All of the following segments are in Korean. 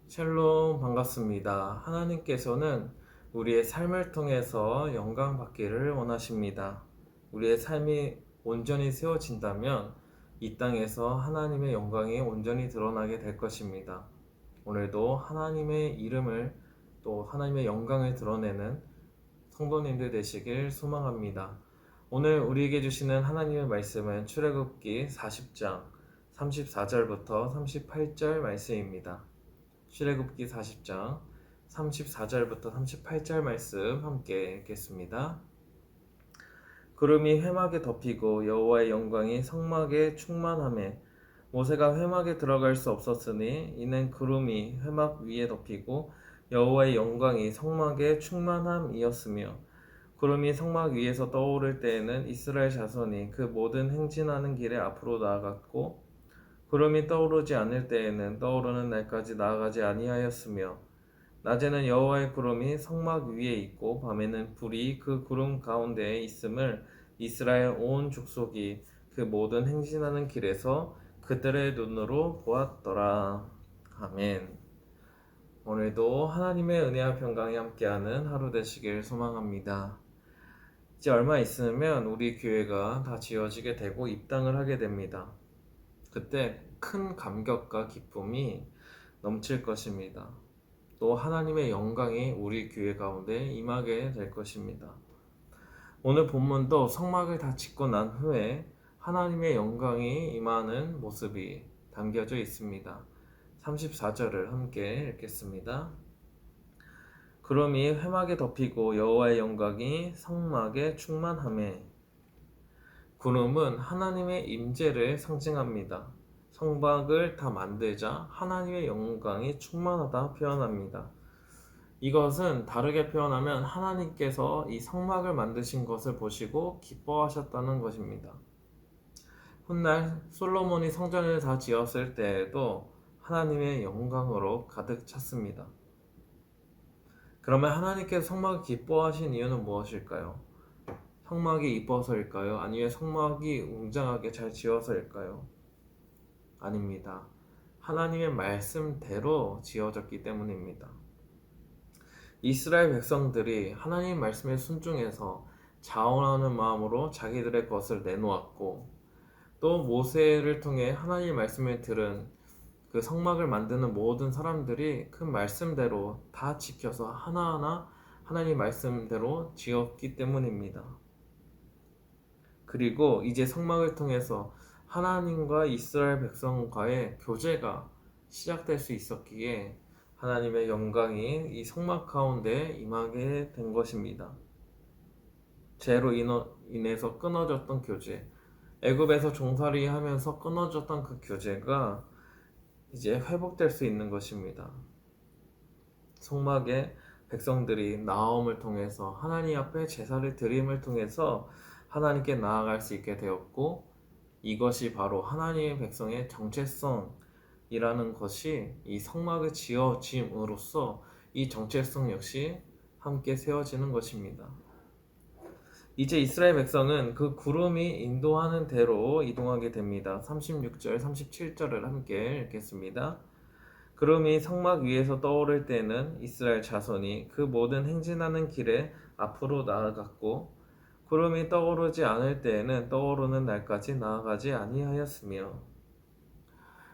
샬롬 반갑습니다. 하나님께서는 우리의 삶을 통해서 영광 받기를 원하십니다. 우리의 삶이 온전히 세워진다면 이 땅에서 하나님의 영광이 온전히 드러나게 될 것입니다. 오늘도 하나님의 이름을 또 하나님의 영광을 드러내는 성도님들 되시길 소망합니다. 오늘 우리에게 주시는 하나님의 말씀은 출애굽기 40장 34절부터 38절 말씀입니다. 출애굽기 40장 34절부터 38절 말씀 함께 읽겠습니다. 구름이 회막에 덮이고 여호와의 영광이 성막에 충만하매 모세가 회막에 들어갈 수 없었으니 이는 구름이 회막 위에 덮이고 여호와의 영광이 성막에 충만함이었으며 구름이 성막 위에서 떠오를 때에는 이스라엘 자손이 그 모든 행진하는 길에 앞으로 나아갔고 구름이 떠오르지 않을 때에는 떠오르는 날까지 나아가지 아니하였으며 낮에는 여호와의 구름이 성막 위에 있고 밤에는 불이 그 구름 가운데에 있음을 이스라엘 온 족속이 그 모든 행진하는 길에서 그들의 눈으로 보았더라. 아멘. 오늘도 하나님의 은혜와 평강이 함께하는 하루 되시길 소망합니다. 이제 얼마 있으면 우리 교회가 다 지어지게 되고 입당을 하게 됩니다. 그때 큰 감격과 기쁨이 넘칠 것입니다. 또 하나님의 영광이 우리 교회 가운데 임하게 될 것입니다. 오늘 본문도 성막을 다 짓고 난 후에 하나님의 영광이 임하는 모습이 담겨져 있습니다. 34절을 함께 읽겠습니다. 구름이 회막에 덮이고 여호와의 영광이 성막에 충만하매. 구름은 하나님의 임재를 상징합니다. 성막을 다 만들자 하나님의 영광이 충만하다 표현합니다. 이것은 다르게 표현하면 하나님께서 이 성막을 만드신 것을 보시고 기뻐하셨다는 것입니다. 훗날 솔로몬이 성전을 다 지었을 때에도 하나님의 영광으로 가득 찼습니다. 그러면 하나님께서 성막을 기뻐하신 이유는 무엇일까요? 성막이 이뻐서일까요? 아니면 성막이 웅장하게 잘 지어서일까요? 아닙니다. 하나님의 말씀대로 지어졌기 때문입니다. 이스라엘 백성들이 하나님 말씀에 순종해서 자원하는 마음으로 자기들의 것을 내놓았고 또 모세를 통해 하나님 말씀을 들은 그 성막을 만드는 모든 사람들이 그 말씀대로 다 지켜서 하나하나 하나님 말씀대로 지었기 때문입니다. 그리고 이제 성막을 통해서 하나님과 이스라엘 백성과의 교제가 시작될 수 있었기에 하나님의 영광이 이 성막 가운데 임하게 된 것입니다. 죄로 인해서 끊어졌던 교제, 애굽에서 종살이 하면서 끊어졌던 그 교제가 이제 회복될 수 있는 것입니다. 성막에 백성들이 나옴을 통해서 하나님 앞에 제사를 드림을 통해서 하나님께 나아갈 수 있게 되었고 이것이 바로 하나님의 백성의 정체성이라는 것이 이 성막을 지어짐으로써 이 정체성 역시 함께 세워지는 것입니다. 이제 이스라엘 백성은 그 구름이 인도하는 대로 이동하게 됩니다. 36절, 37절을 함께 읽겠습니다. 구름이 성막 위에서 떠오를 때는 이스라엘 자손이 그 모든 행진하는 길에 앞으로 나아갔고 구름이 떠오르지 않을 때에는 떠오르는 날까지 나아가지 아니하였으며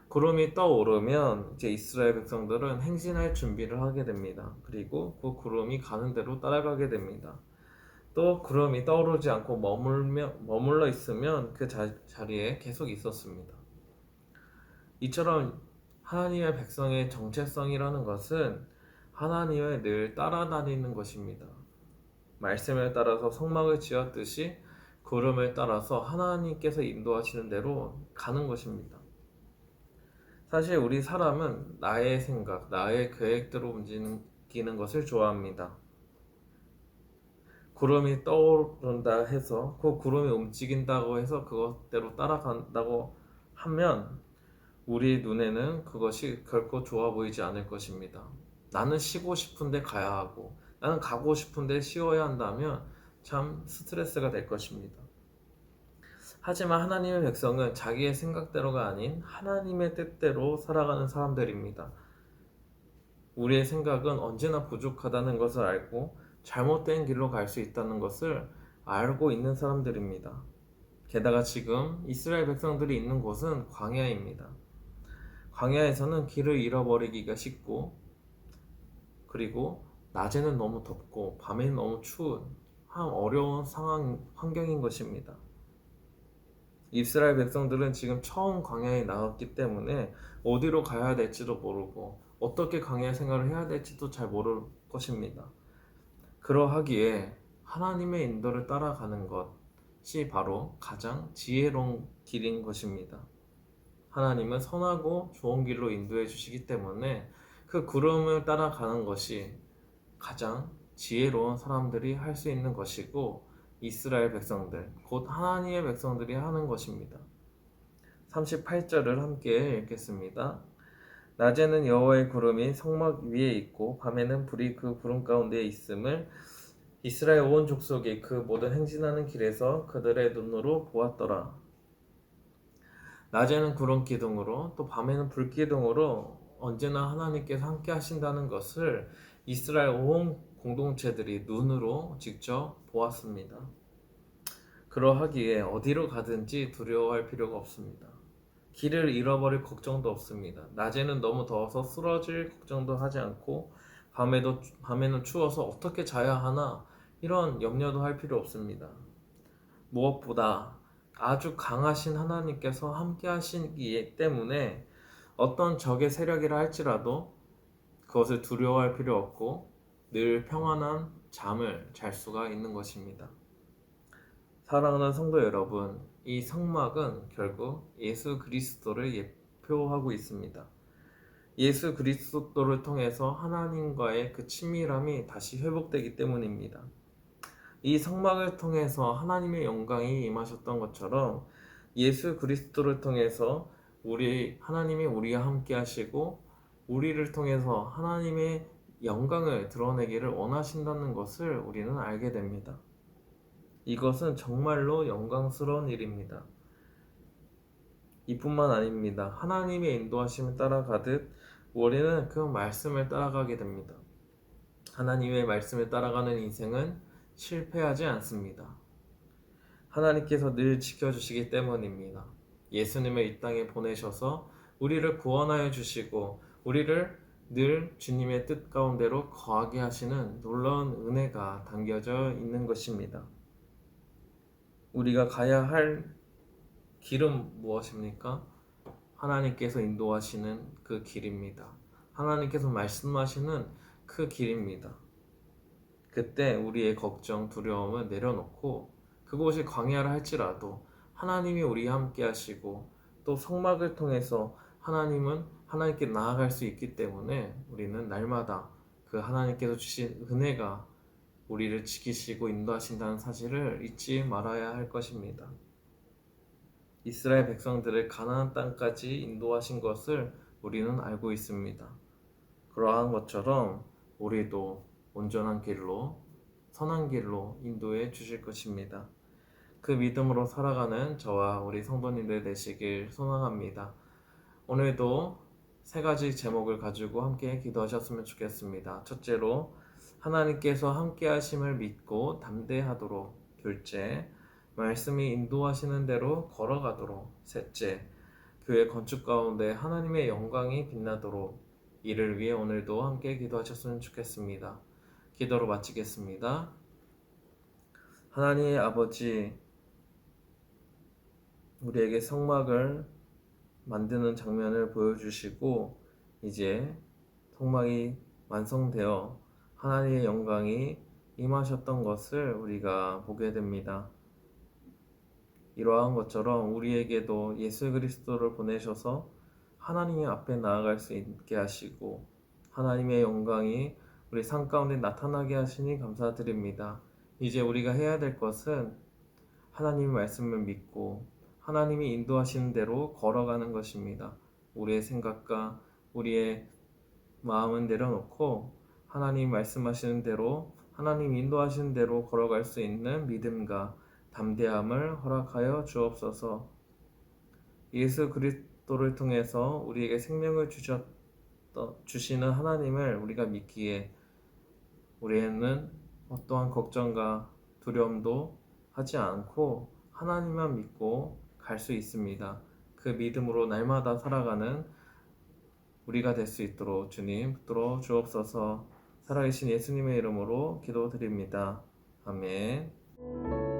구름이 떠오르면 이제 이스라엘 백성들은 행진할 준비를 하게 됩니다. 그리고 그 구름이 가는 대로 따라가게 됩니다. 또 구름이 떠오르지 않고 머물러 있으면 그 자리에 계속 있었습니다. 이처럼 하나님의 백성의 정체성이라는 것은 하나님을 늘 따라다니는 것입니다. 말씀을 따라서 성막을 지었듯이 구름을 따라서 하나님께서 인도하시는 대로 가는 것입니다. 사실 우리 사람은 나의 생각, 나의 계획대로 움직이는 것을 좋아합니다. 구름이 떠오른다 해서 그 구름이 움직인다고 해서 그것대로 따라간다고 하면 우리 눈에는 그것이 결코 좋아 보이지 않을 것입니다. 나는 쉬고 싶은데 가야 하고 나는 가고 싶은데 쉬어야 한다면 참 스트레스가 될 것입니다. 하지만 하나님의 백성은 자기의 생각대로가 아닌 하나님의 뜻대로 살아가는 사람들입니다. 우리의 생각은 언제나 부족하다는 것을 알고 잘못된 길로 갈 수 있다는 것을 알고 있는 사람들입니다. 게다가 지금 이스라엘 백성들이 있는 곳은 광야입니다. 광야에서는 길을 잃어버리기가 쉽고, 그리고 낮에는 너무 덥고 밤에는 너무 추운 한 어려운 환경인 것입니다. 이스라엘 백성들은 지금 처음 광야에 나왔기 때문에 어디로 가야 될지도 모르고 어떻게 광야 생활을 해야 될지도 잘 모를 것입니다. 그러하기에 하나님의 인도를 따라가는 것이 바로 가장 지혜로운 길인 것입니다. 하나님은 선하고 좋은 길로 인도해 주시기 때문에 그 구름을 따라가는 것이 가장 지혜로운 사람들이 할 수 있는 것이고, 이스라엘 백성들, 곧 하나님의 백성들이 하는 것입니다. 38절을 함께 읽겠습니다. 낮에는 여호와의 구름이 성막 위에 있고 밤에는 불이 그 구름 가운데에 있음을 이스라엘 온 족속이 그 모든 행진하는 길에서 그들의 눈으로 보았더라. 낮에는 구름 기둥으로 또 밤에는 불 기둥으로 언제나 하나님께서 함께 하신다는 것을 이스라엘 온 공동체들이 눈으로 직접 보았습니다. 그러하기에 어디로 가든지 두려워할 필요가 없습니다. 길을 잃어버릴 걱정도 없습니다. 낮에는 너무 더워서 쓰러질 걱정도 하지 않고 밤에는 추워서 어떻게 자야 하나 이런 염려도 할 필요 없습니다. 무엇보다 아주 강하신 하나님께서 함께 하시기 때문에 어떤 적의 세력이라 할지라도 그것을 두려워할 필요 없고 늘 평안한 잠을 잘 수가 있는 것입니다. 사랑하는 성도 여러분, 이 성막은 결국 예수 그리스도를 예표하고 있습니다. 예수 그리스도를 통해서 하나님과의 그 친밀함이 다시 회복되기 때문입니다. 이 성막을 통해서 하나님의 영광이 임하셨던 것처럼 예수 그리스도를 통해서 하나님이 우리와 함께 하시고 우리를 통해서 하나님의 영광을 드러내기를 원하신다는 것을 우리는 알게 됩니다. 이것은 정말로 영광스러운 일입니다. 이뿐만 아닙니다. 하나님의 인도하심을 따라가듯 우리는 그 말씀을 따라가게 됩니다. 하나님의 말씀을 따라가는 인생은 실패하지 않습니다. 하나님께서 늘 지켜주시기 때문입니다. 예수님을 이 땅에 보내셔서 우리를 구원하여 주시고 우리를 늘 주님의 뜻 가운데로 거하게 하시는 놀라운 은혜가 담겨져 있는 것입니다. 우리가 가야 할 길은 무엇입니까? 하나님께서 인도하시는 그 길입니다. 하나님께서 말씀하시는 그 길입니다. 그때 우리의 걱정, 두려움을 내려놓고 그곳이 광야라 할지라도 하나님이 우리와 함께 하시고 또 성막을 통해서 하나님께 나아갈 수 있기 때문에 우리는 날마다 그 하나님께서 주신 은혜가 우리를 지키시고 인도하신다는 사실을 잊지 말아야 할 것입니다. 이스라엘 백성들을 가나안 땅까지 인도하신 것을 우리는 알고 있습니다. 그러한 것처럼 우리도 온전한 길로, 선한 길로 인도해 주실 것입니다. 그 믿음으로 살아가는 저와 우리 성도님들 되시길 소망합니다. 오늘도 세 가지 제목을 가지고 함께 기도하셨으면 좋겠습니다. 첫째로, 하나님께서 함께 하심을 믿고 담대하도록. 둘째, 말씀이 인도하시는 대로 걸어가도록. 셋째, 교회 건축 가운데 하나님의 영광이 빛나도록. 이를 위해 오늘도 함께 기도하셨으면 좋겠습니다. 기도로 마치겠습니다. 하나님의 아버지, 우리에게 성막을 만드는 장면을 보여주시고 이제 성막이 완성되어 하나님의 영광이 임하셨던 것을 우리가 보게 됩니다. 이러한 것처럼 우리에게도 예수 그리스도를 보내셔서 하나님 앞에 나아갈 수 있게 하시고 하나님의 영광이 우리 삶 가운데 나타나게 하시니 감사드립니다. 이제 우리가 해야 될 것은 하나님의 말씀을 믿고 하나님이 인도하시는 대로 걸어가는 것입니다. 우리의 생각과 우리의 마음은 내려놓고 하나님 말씀하시는 대로, 하나님 인도하시는 대로 걸어갈 수 있는 믿음과 담대함을 허락하여 주옵소서. 예수 그리스도를 통해서 우리에게 생명을 주시는 하나님을 우리가 믿기에 우리는 어떠한 걱정과 두려움도 하지 않고 하나님만 믿고 갈 수 있습니다. 그 믿음으로 날마다 살아가는 우리가 될 수 있도록 주님 붙들어 주옵소서. 살아계신 예수님의 이름으로 기도드립니다. 아멘.